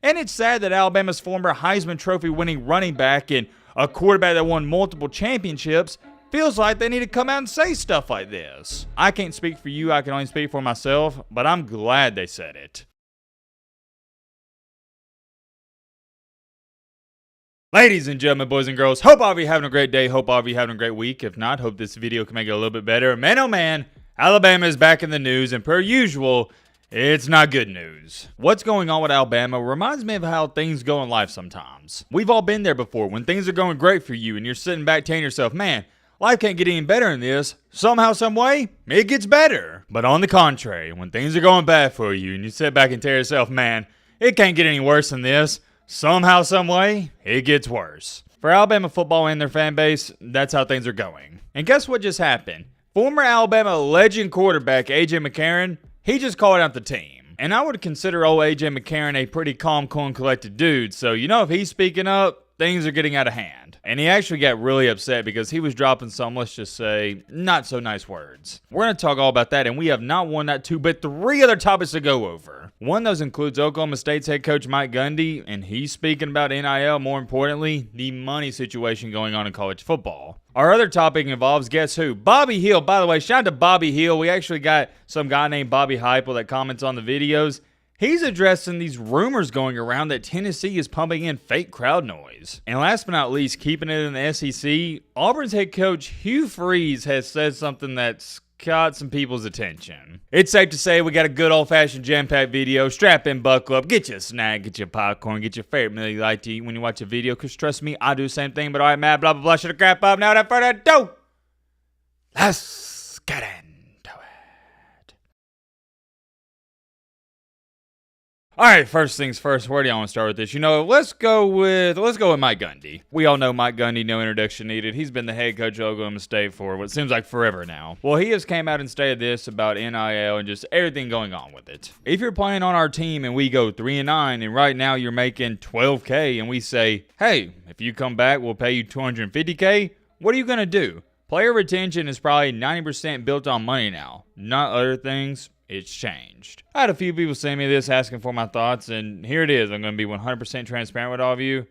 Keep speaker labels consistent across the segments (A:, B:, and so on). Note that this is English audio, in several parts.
A: And it's sad that Alabama's former Heisman Trophy winning running back and a quarterback that won multiple championships feels like they need to come out and say stuff like this. I can't speak for you, I can only speak for myself, but I'm glad they said it. Ladies and gentlemen, boys and girls, hope all of you having a great day, hope all of you having a great week. If not, hope this video can make it a little bit better. Man, oh man, Alabama is back in the news, and per usual, it's not good news. What's going on with Alabama reminds me of how things go in life sometimes. We've all been there before when things are going great for you and you're sitting back telling yourself, man, life can't get any better than this. Somehow, some way, it gets better. But on the contrary, when things are going bad for you and you sit back and tell yourself, man, it can't get any worse than this. Somehow, some way, it gets worse. For Alabama football and their fan base, that's how things are going. And guess what just happened? Former Alabama legend quarterback A.J. McCarron, he just called out the team. And I would consider old A.J. McCarron a pretty calm, cool, and collected dude. So, if he's speaking up, things are getting out of hand. And he actually got really upset because he was dropping some, let's just say, not so nice words. We're going to talk all about that, and we have not one, not two, but three other topics to go over. One of those includes Oklahoma State's head coach Mike Gundy, and he's speaking about NIL, more importantly, the money situation going on in college football. Our other topic involves, guess who? Bobby Hill. By the way, shout out to Bobby Hill. We actually got some guy named Bobby Heupel that comments on the videos. He's addressing these rumors going around that Tennessee is pumping in fake crowd noise. And last but not least, keeping it in the SEC, Auburn's head coach Hugh Freeze has said something that's caught some people's attention. It's safe to say we got a good old-fashioned jam-packed video. Strap in, buckle up, get you a snack, get you a popcorn, get your favorite meal you like to eat when you watch a video, because trust me, I do the same thing. But all right, Matt, blah, blah, blah, shut the crap up. Now without further ado, let's get into it. All right, first things first, where do y'all want to start with this? Let's go with Mike Gundy. We all know Mike Gundy, no introduction needed. He's been the head coach of Oklahoma State for what seems like forever now. Well, he has came out and stated this about NIL and just everything going on with it. If you're playing on our team and we go 3-9 and right now you're making $12K and we say, hey, if you come back, we'll pay you $250K, what are you going to do? Player retention is probably 90% built on money now, not other things. It's changed. I had a few people send me this asking for my thoughts, and here it is. I'm going to be 100% transparent with all of you.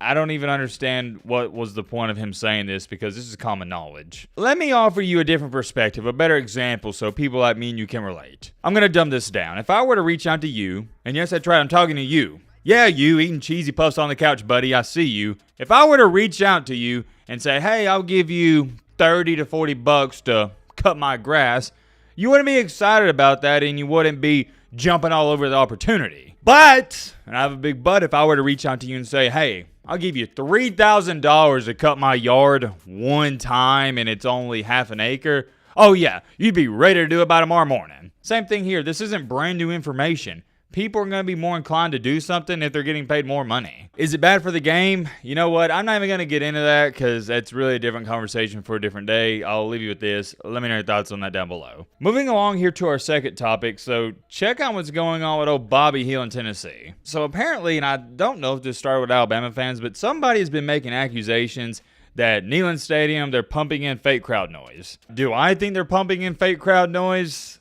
A: I don't even understand what was the point of him saying this because this is common knowledge. Let me offer you a different perspective, a better example so people like me and you can relate. I'm going to dumb this down. If I were to reach out to you, and yes, that's right, I'm talking to you. Yeah, you eating cheesy puffs on the couch, buddy. I see you. If I were to reach out to you and say, hey, I'll give you $30 to $40 to cut my grass, you wouldn't be excited about that and you wouldn't be jumping all over the opportunity. But, and I have a big but, if I were to reach out to you and say, hey, I'll give you $3,000 to cut my yard one time and it's only half an acre, oh yeah, you'd be ready to do it by tomorrow morning. Same thing here. This isn't brand new information. People are going to be more inclined to do something if they're getting paid more money. Is it bad for the game? You know what? I'm not even going to get into that because that's really a different conversation for a different day. I'll leave you with this. Let me know your thoughts on that down below. Moving along here to our second topic. So check out what's going on with old Bobby Hill in Tennessee. So apparently, and I don't know if this started with Alabama fans, but somebody has been making accusations that Neyland Stadium, they're pumping in fake crowd noise. Do I think they're pumping in fake crowd noise?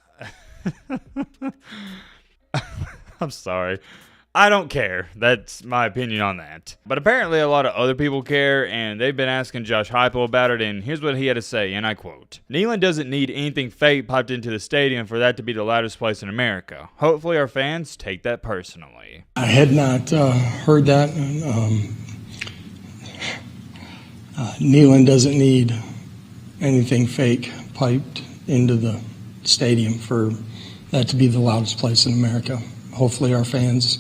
A: I'm sorry. I don't care. That's my opinion on that. But apparently a lot of other people care, and they've been asking Josh Heupel about it, and here's what he had to say, and I quote, Neyland doesn't need anything fake piped into the stadium for that to be the loudest place in America. Hopefully our fans take that personally.
B: I had not heard that. Neyland doesn't need anything fake piped into the stadium for that to be the loudest place in America. Hopefully our fans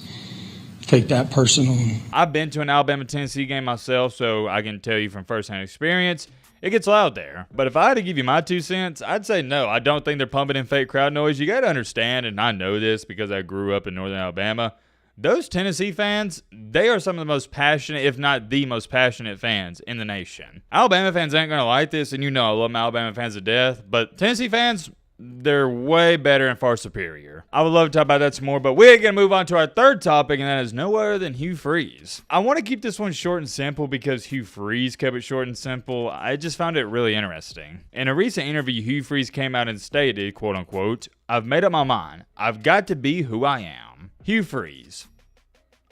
B: take that personal.
A: I've been to an Alabama-Tennessee game myself, so I can tell you from firsthand experience, it gets loud there. But if I had to give you my 2 cents, I'd say no. I don't think they're pumping in fake crowd noise. You got to understand, and I know this because I grew up in northern Alabama, those Tennessee fans, they are some of the most passionate, if not the most passionate fans in the nation. Alabama fans ain't going to like this, and you know I love my Alabama fans to death, but Tennessee fans, they're way better and far superior. I would love to talk about that some more, but we're going to move on to our third topic, and that is no other than Hugh Freeze. I want to keep this one short and simple because Hugh Freeze kept it short and simple. I just found it really interesting. In a recent interview, Hugh Freeze came out and stated, quote unquote, I've made up my mind. I've got to be who I am. Hugh Freeze.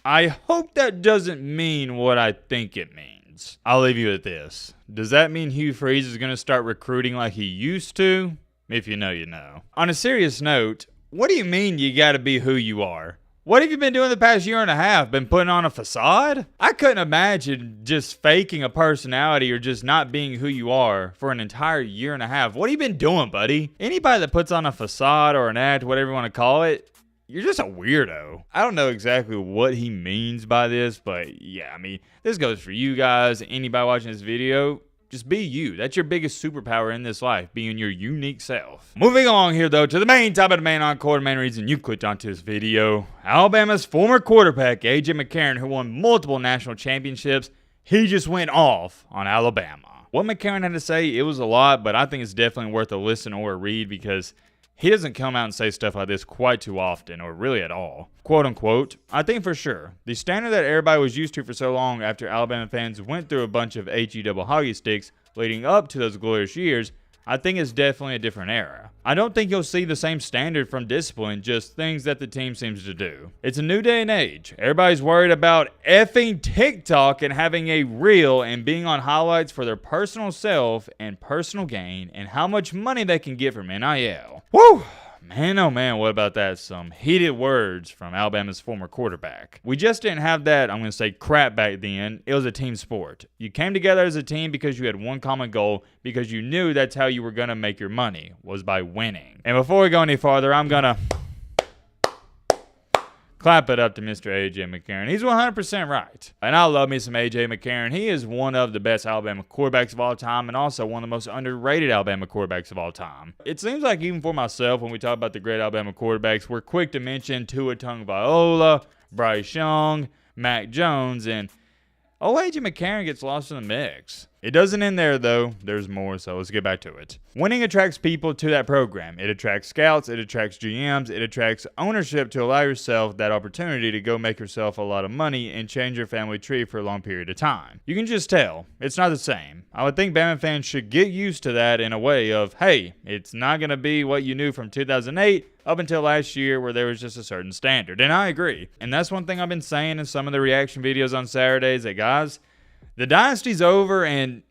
A: I hope that doesn't mean what I think it means. I'll leave you with this. Does that mean Hugh Freeze is going to start recruiting like he used to? If you know, you know. On a serious note, what do you mean you got to be who you are? What have you been doing the past year and a half? Been putting on a facade? I couldn't imagine just faking a personality or just not being who you are for an entire year and a half. What have you been doing, buddy? Anybody that puts on a facade or an act, whatever you want to call it, you're just a weirdo. I don't know exactly what he means by this, but yeah, I mean, this goes for you guys, anybody watching this video. Just be you. That's your biggest superpower in this life, being your unique self. Moving along here, though, to the main topic of the main encore, the main reason you clicked onto this video. Alabama's former quarterback, A.J. McCarron, who won multiple national championships, he just went off on Alabama. What McCarron had to say, it was a lot, but I think it's definitely worth a listen or a read because he doesn't come out and say stuff like this quite too often, or really at all. Quote unquote, I think for sure, the standard that everybody was used to for so long after Alabama fans went through a bunch of HE double hockey sticks leading up to those glorious years, I think it's definitely a different era. I don't think you'll see the same standard from discipline, just things that the team seems to do. It's a new day and age. Everybody's worried about effing TikTok and having a reel and being on highlights for their personal self and personal gain and how much money they can get from NIL. Woo! Man, oh man, what about that? Some heated words from Alabama's former quarterback. We just didn't have that, I'm going to say, crap back then. It was a team sport. You came together as a team because you had one common goal, because you knew that's how you were going to make your money, was by winning. And before we go any farther, I'm going to clap it up to Mr. A.J. McCarron. He's 100% right. And I love me some A.J. McCarron. He is one of the best Alabama quarterbacks of all time and also one of the most underrated Alabama quarterbacks of all time. It seems like even for myself, when we talk about the great Alabama quarterbacks, we're quick to mention Tua Tagovailoa, Bryce Young, Mac Jones, and A.J. McCarron gets lost in the mix. It doesn't end there, though. There's more, so let's get back to it. Winning attracts people to that program. It attracts scouts, it attracts GMs, it attracts ownership to allow yourself that opportunity to go make yourself a lot of money and change your family tree for a long period of time. You can just tell. It's not the same. I would think Bama fans should get used to that in a way of, hey, it's not going to be what you knew from 2008 up until last year where there was just a certain standard. And I agree. And that's one thing I've been saying in some of the reaction videos on Saturdays, that guys, the dynasty's over and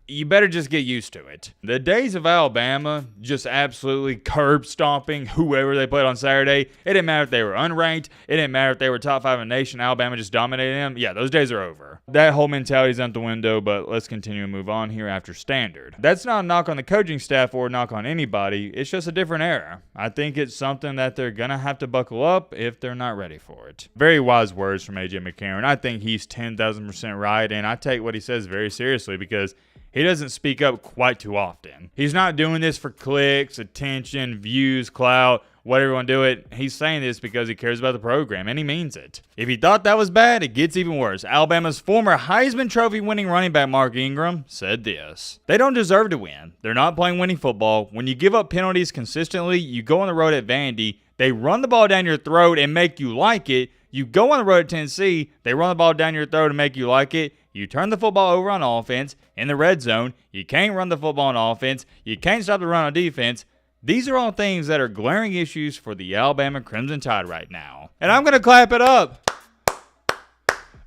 A: you better just get used to it. The days of Alabama just absolutely curb stomping whoever they played on Saturday. It didn't matter if they were unranked. It didn't matter if they were top 5 in the nation. Alabama just dominated them. Yeah, those days are over. That whole mentality's out the window, but let's continue and move on here after standard. That's not a knock on the coaching staff or a knock on anybody. It's just a different era. I think it's something that they're going to have to buckle up if they're not ready for it. Very wise words from A.J. McCarron. I think he's 10,000% right, and I take what he says very seriously because he doesn't speak up quite too often. He's not doing this for clicks, attention, views, clout, whatever you want to do it. He's saying this because he cares about the program, and he means it. If he thought that was bad, it gets even worse. Alabama's former Heisman Trophy winning running back Mark Ingram said this: "They don't deserve to win. They're not playing winning football. When you give up penalties consistently, you go on the road at Vandy, they run the ball down your throat and make you like it. You go on the road at Tennessee, they run the ball down your throat and make you like it. You turn the football over on offense in the red zone. You can't run the football on offense. You can't stop the run on defense. These are all things that are glaring issues for the Alabama Crimson Tide right now." And I'm going to clap it up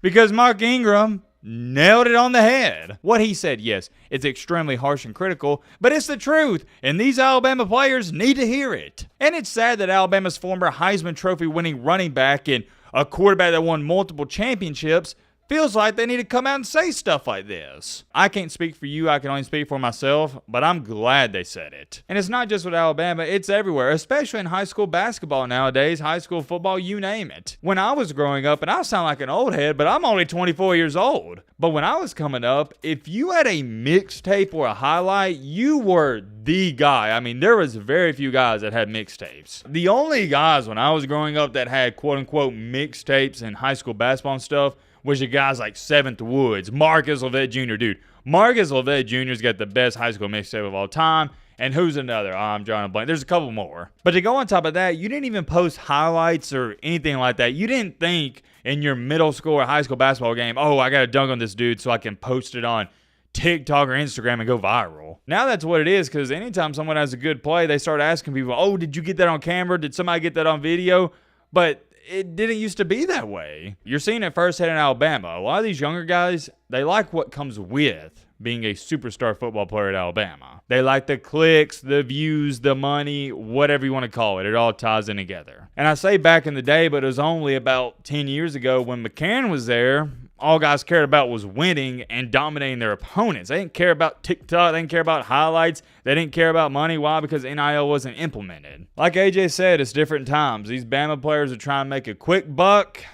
A: because Mark Ingram nailed it on the head. What he said, yes, it's extremely harsh and critical, but it's the truth, and these Alabama players need to hear it. And it's sad that Alabama's former Heisman Trophy winning running back and a quarterback that won multiple championships feels like they need to come out and say stuff like this. I can't speak for you, I can only speak for myself, but I'm glad they said it. And it's not just with Alabama, it's everywhere, especially in high school basketball nowadays, high school football, you name it. When I was growing up, and I sound like an old head, but I'm only 24 years old. But when I was coming up, if you had a mixtape or a highlight, you were the guy. I mean, there was very few guys that had mixtapes. The only guys when I was growing up that had quote-unquote mixtapes in high school basketball and stuff was your guys like Seventh Woods, Marcus Lovett Jr. Dude, Marcus Lovett Jr.'s got the best high school mixtape of all time. And who's another? I'm drawing a blank. There's a couple more. But to go on top of that, you didn't even post highlights or anything like that. You didn't think in your middle school or high school basketball game, oh, I got to dunk on this dude so I can post it on TikTok or Instagram and go viral. Now that's what it is, because anytime someone has a good play, they start asking people, oh, did you get that on camera? Did somebody get that on video? But it didn't used to be that way. You're seeing it firsthand in Alabama. A lot of these younger guys, they like what comes with being a superstar football player at Alabama. They like the clicks, the views, the money, whatever you want to call it. It all ties in together. And I say back in the day, but it was only about 10 years ago when McCarron was there. All guys cared about was winning and dominating their opponents. They didn't care about TikTok. They didn't care about highlights. They didn't care about money. Why? Because NIL wasn't implemented. Like AJ said, it's different times. These Bama players are trying to make a quick buck,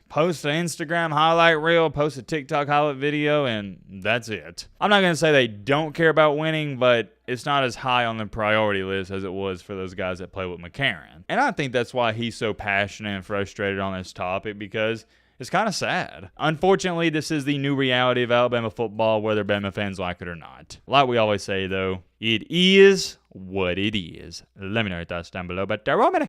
A: post an Instagram highlight reel, post a TikTok highlight video, and that's it. I'm not going to say they don't care about winning, but it's not as high on the priority list as it was for those guys that play with McCarron. And I think that's why he's so passionate and frustrated on this topic, because it's kind of sad. Unfortunately, this is the new reality of Alabama football, whether Bama fans like it or not. Like we always say, though, it is what it is. Let me know your thoughts down below. But